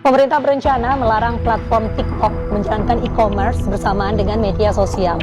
Pemerintah berencana melarang platform TikTok menjalankan e-commerce bersamaan dengan media sosial.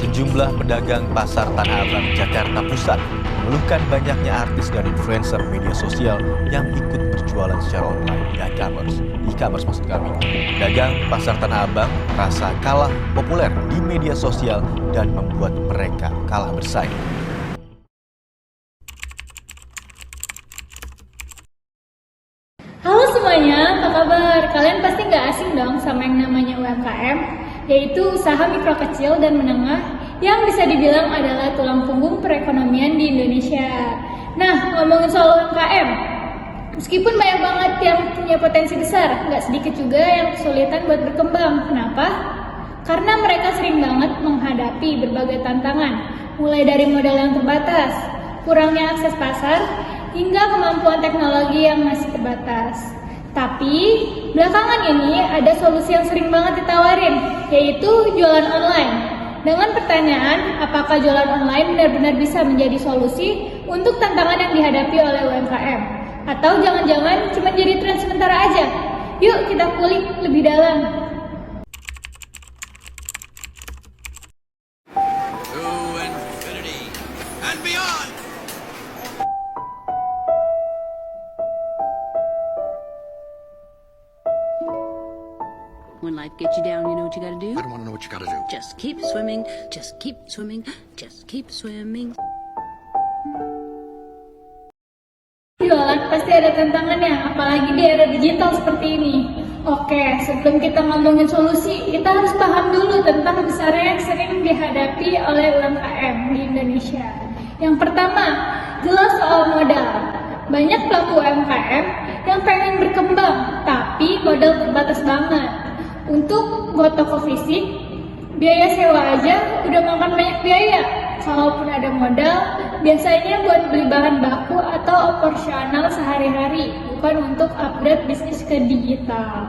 Sejumlah pedagang pasar Tanah Abang, Jakarta Pusat mengeluhkan banyaknya artis dan influencer media sosial yang ikut berjualan secara online di e-commerce maksud kami. Pedagang pasar Tanah Abang merasa kalah populer di media sosial dan membuat mereka kalah bersaing. Halo semuanya, apa kabar? Kalian pasti nggak asing dong sama yang namanya UMKM, yaitu usaha mikro kecil dan menengah yang bisa dibilang adalah tulang punggung perekonomian di Indonesia. Nah, ngomongin soal UMKM, meskipun banyak banget yang punya potensi besar, nggak sedikit juga yang kesulitan buat berkembang. Kenapa? Karena mereka sering banget menghadapi berbagai tantangan, mulai dari modal yang terbatas, kurangnya akses pasar, hingga kemampuan teknologi yang masih terbatas. Tapi, belakangan ini ada solusi yang sering banget ditawarin, yaitu jualan online. Dengan pertanyaan, apakah jualan online benar-benar bisa menjadi solusi untuk tantangan yang dihadapi oleh UMKM? Atau jangan-jangan cuma jadi tren sementara aja? Yuk kita kulik lebih dalam. When life gets you down, you know what you gotta do? I don't want to know what you gotta do. Just keep swimming, just keep swimming, just keep swimming. Jualan pasti ada tantangannya, apalagi di era digital seperti ini. Oke, sebelum kita ngomongin solusi, kita harus paham dulu tentang besarnya yang sering dihadapi oleh UMKM di Indonesia. Yang pertama, jelas soal modal. Banyak pelaku UMKM yang pengen berkembang, tapi modal terbatas banget. Untuk buat toko fisik, biaya sewa aja udah makan banyak biaya. Kalaupun ada modal, biasanya buat beli bahan baku atau operasional sehari-hari, bukan untuk upgrade bisnis ke digital.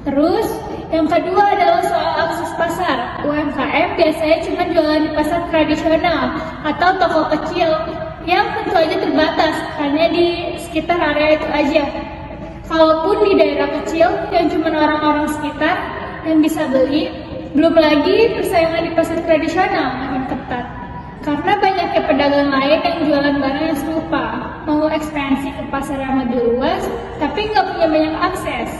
Terus, yang kedua adalah soal akses pasar. UMKM biasanya cuma jualan di pasar tradisional atau toko kecil yang tentu aja terbatas, hanya di sekitar area itu aja. Kalaupun di daerah kecil yang cuma orang-orang sekitar yang bisa beli, belum lagi persaingan di pasar tradisional makin ketat. Karena banyaknya pedagang lain yang jualan barang yang serupa, mau ekspansi ke pasar yang lebih luas, tapi nggak punya banyak akses.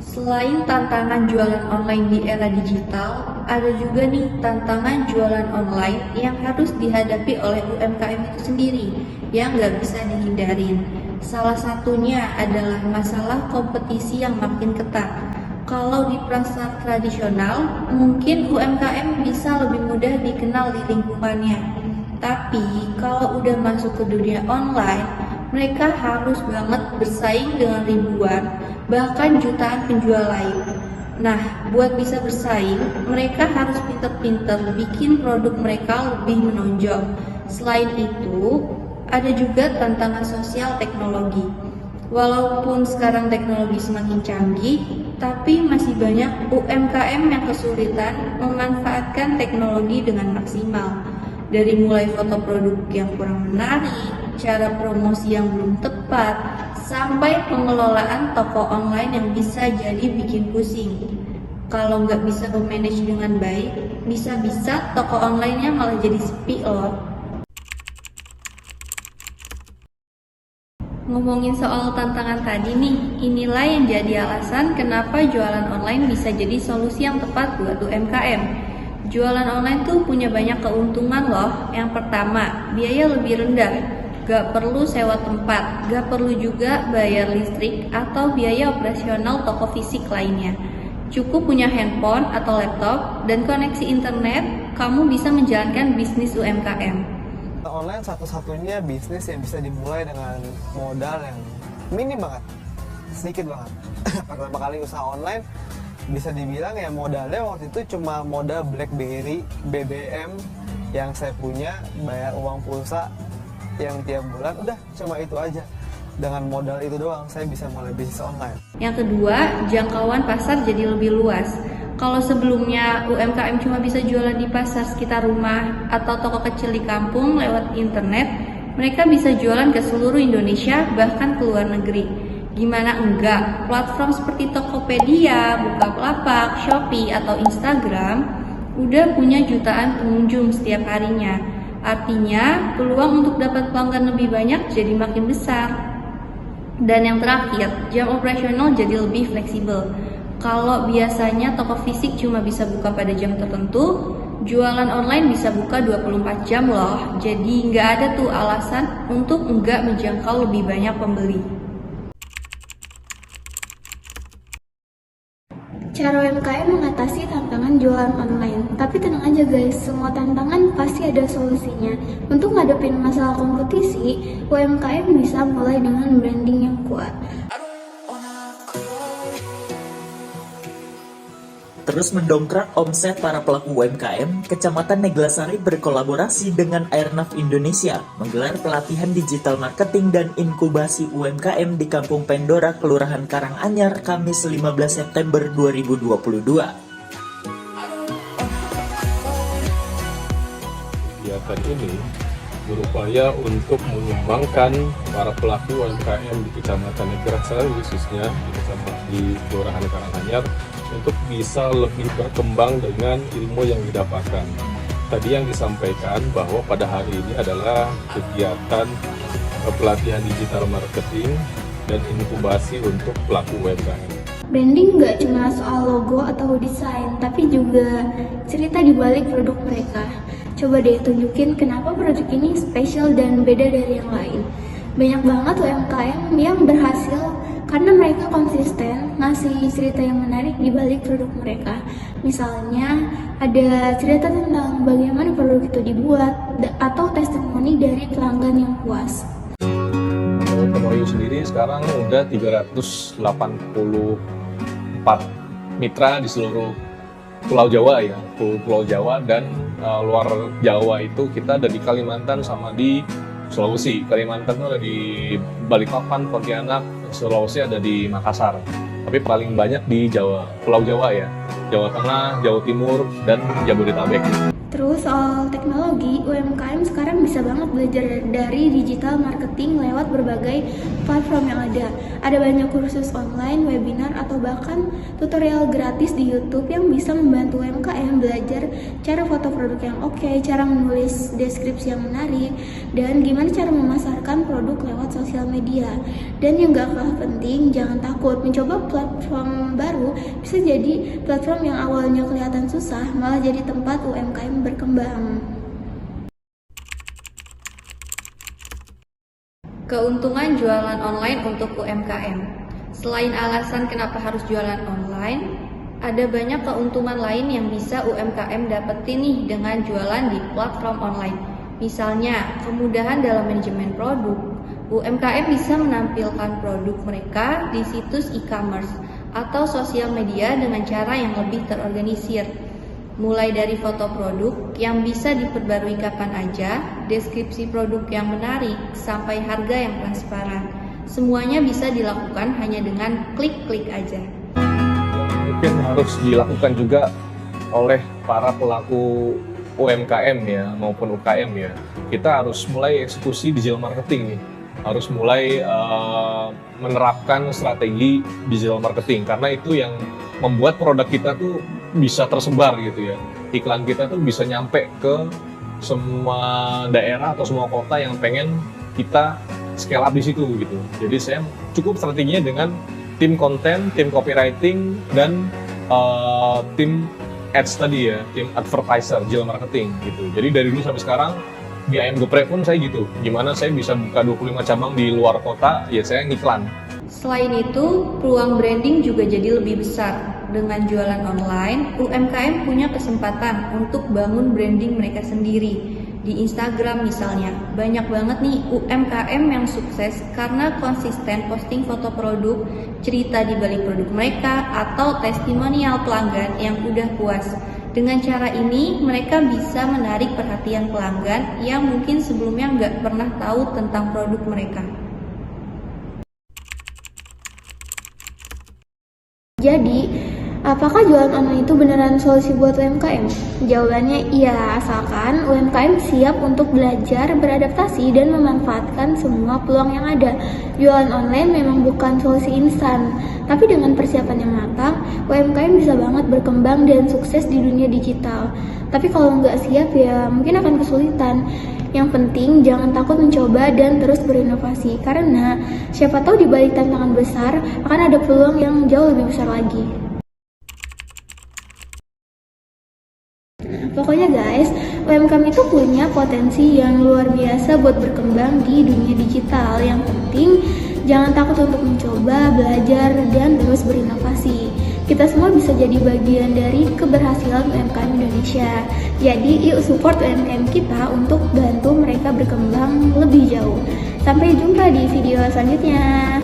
Selain tantangan jualan online di era digital, ada juga nih tantangan jualan online yang harus dihadapi oleh UMKM itu sendiri, yang nggak bisa dihindarin. Salah satunya adalah masalah kompetisi yang makin ketat. Kalau di pasar tradisional, mungkin UMKM bisa lebih mudah dikenal di lingkungannya. Tapi kalau udah masuk ke dunia online, mereka harus banget bersaing dengan ribuan, bahkan jutaan penjual lain. Nah, buat bisa bersaing, mereka harus pinter-pinter bikin produk mereka lebih menonjol. Selain itu, ada juga tantangan sosial teknologi. Walaupun sekarang teknologi semakin canggih, tapi masih banyak UMKM yang kesulitan memanfaatkan teknologi dengan maksimal. Dari mulai foto produk yang kurang menarik, cara promosi yang belum tepat, sampai pengelolaan toko online yang bisa jadi bikin pusing. Kalau nggak bisa memanage dengan baik, bisa-bisa toko online-nya malah jadi sepi loh. Ngomongin soal tantangan tadi nih, inilah yang jadi alasan kenapa jualan online bisa jadi solusi yang tepat buat UMKM. Jualan online tuh punya banyak keuntungan loh. Yang pertama, biaya lebih rendah. Gak perlu sewa tempat, gak perlu juga bayar listrik atau biaya operasional toko fisik lainnya. Cukup punya handphone atau laptop dan koneksi internet, kamu bisa menjalankan bisnis UMKM. Online satu-satunya bisnis yang bisa dimulai dengan modal yang minim banget, sedikit banget. Pertama kali usaha online, bisa dibilang ya modalnya waktu itu cuma modal BlackBerry, BBM yang saya punya, bayar uang pulsa yang tiap bulan, udah cuma itu aja. Dengan modal itu doang saya bisa mulai bisnis online. Yang kedua, jangkauan pasar jadi lebih luas. Kalau sebelumnya UMKM cuma bisa jualan di pasar sekitar rumah atau toko kecil di kampung lewat internet, Mereka bisa jualan ke seluruh Indonesia, bahkan ke luar negeri. Gimana enggak, platform seperti Tokopedia, Bukalapak, Shopee, atau Instagram udah punya jutaan pengunjung setiap harinya. Artinya, peluang untuk dapat pelanggan lebih banyak jadi makin besar. Dan yang terakhir, jam operasional jadi lebih fleksibel. Kalau biasanya toko fisik cuma bisa buka pada jam tertentu, jualan online bisa buka 24 jam loh. Jadi nggak ada tuh alasan untuk nggak menjangkau lebih banyak pembeli. Cara UMKM mengatasi tantangan jualan online. Tapi tenang aja guys, semua tantangan pasti ada solusinya. Untuk ngadepin masalah kompetisi, UMKM bisa mulai dengan branding yang kuat. Terus mendongkrak omset para pelaku UMKM, Kecamatan Neglasari berkolaborasi dengan Airnav Indonesia menggelar pelatihan digital marketing dan inkubasi UMKM di Kampung Pendora, Kelurahan Karanganyar, Kamis 15 September 2022. Kegiatan ini berupaya untuk mengembangkan para pelaku UMKM di Kecamatan Neglasari, khususnya di Kelurahan Karanganyar, untuk bisa lebih berkembang dengan ilmu yang didapatkan. Tadi yang disampaikan bahwa pada hari ini adalah kegiatan pelatihan digital marketing dan inkubasi untuk pelaku UMKM. Branding nggak cuma soal logo atau desain, tapi juga cerita di balik produk mereka. Coba deh tunjukin kenapa produk ini spesial dan beda dari yang lain. Banyak banget UMKM yang berhasil karena mereka konsisten ngasih cerita yang menarik di balik produk mereka. Misalnya ada cerita tentang bagaimana produk itu dibuat atau testimoni dari pelanggan yang puas. Penoyu sendiri sekarang udah 384 mitra di seluruh Pulau Jawa ya, Pulau Jawa dan luar Jawa itu kita ada di Kalimantan sama di Sulawesi. Kalimantan itu ada di Balikpapan, Pontianak, Sulawesi ada di Makassar. Tapi paling banyak di Jawa, Pulau Jawa ya, Jawa Tengah, Jawa Timur, dan Jabodetabek. Terus soal teknologi, UMKM sekarang bisa banget belajar dari digital marketing lewat berbagai platform yang ada. Ada banyak kursus online, webinar, atau bahkan tutorial gratis di YouTube yang bisa membantu UMKM belajar cara foto produk yang oke, cara menulis deskripsi yang menarik, dan gimana cara memasarkan produk lewat sosial media. Dan yang gak kalah penting, jangan takut mencoba platform baru. Bisa jadi platform yang awalnya kelihatan susah, malah jadi tempat UMKM berkembang. Keuntungan jualan online untuk UMKM. Selain alasan kenapa harus jualan online, ada banyak keuntungan lain yang bisa UMKM dapetin nih dengan jualan di platform online. Misalnya, kemudahan dalam manajemen produk. UMKM bisa menampilkan produk mereka di situs e-commerce atau sosial media dengan cara yang lebih terorganisir. Mulai dari foto produk yang bisa diperbarui kapan aja, deskripsi produk yang menarik, sampai harga yang transparan. Semuanya bisa dilakukan hanya dengan klik-klik aja. Mungkin harus dilakukan juga oleh para pelaku UMKM ya, maupun UKM ya. Kita harus mulai eksekusi digital marketing nih. Harus mulai menerapkan strategi digital marketing, karena itu yang membuat produk kita tuh bisa tersebar gitu ya. Iklan kita tuh bisa nyampe ke semua daerah atau semua kota yang pengen kita scale up di situ gitu. Jadi saya cukup strateginya dengan tim konten, tim copywriting, dan tim ads tadi ya, tim advertiser, digital marketing gitu. Jadi dari dulu sampai sekarang di Ayam Geprek pun saya gitu. Gimana saya bisa buka 25 cabang di luar kota, ya saya ngiklan. Selain itu, peluang branding juga jadi lebih besar. Dengan jualan online, UMKM punya kesempatan untuk bangun branding mereka sendiri. Di Instagram misalnya, banyak banget nih UMKM yang sukses karena konsisten posting foto produk, cerita di balik produk mereka, atau testimonial pelanggan yang udah puas. Dengan cara ini, mereka bisa menarik perhatian pelanggan yang mungkin sebelumnya nggak pernah tahu tentang produk mereka. Jadi, Apakah jualan online itu beneran solusi buat UMKM? Jawabannya iya, asalkan UMKM siap untuk belajar, beradaptasi, dan memanfaatkan semua peluang yang ada. Jualan online memang bukan solusi instan, tapi dengan persiapan yang matang, UMKM bisa banget berkembang dan sukses di dunia digital. Tapi kalau nggak siap ya mungkin akan kesulitan. Yang penting jangan takut mencoba dan terus berinovasi, karena siapa tahu di balik tantangan besar akan ada peluang yang jauh lebih besar lagi. Pokoknya guys, UMKM itu punya potensi yang luar biasa buat berkembang di dunia digital. Yang penting jangan takut untuk mencoba, belajar, dan terus berinovasi. Kita semua bisa jadi bagian dari keberhasilan UMKM Indonesia. Jadi yuk support UMKM kita untuk bantu mereka berkembang lebih jauh. Sampai jumpa di video selanjutnya.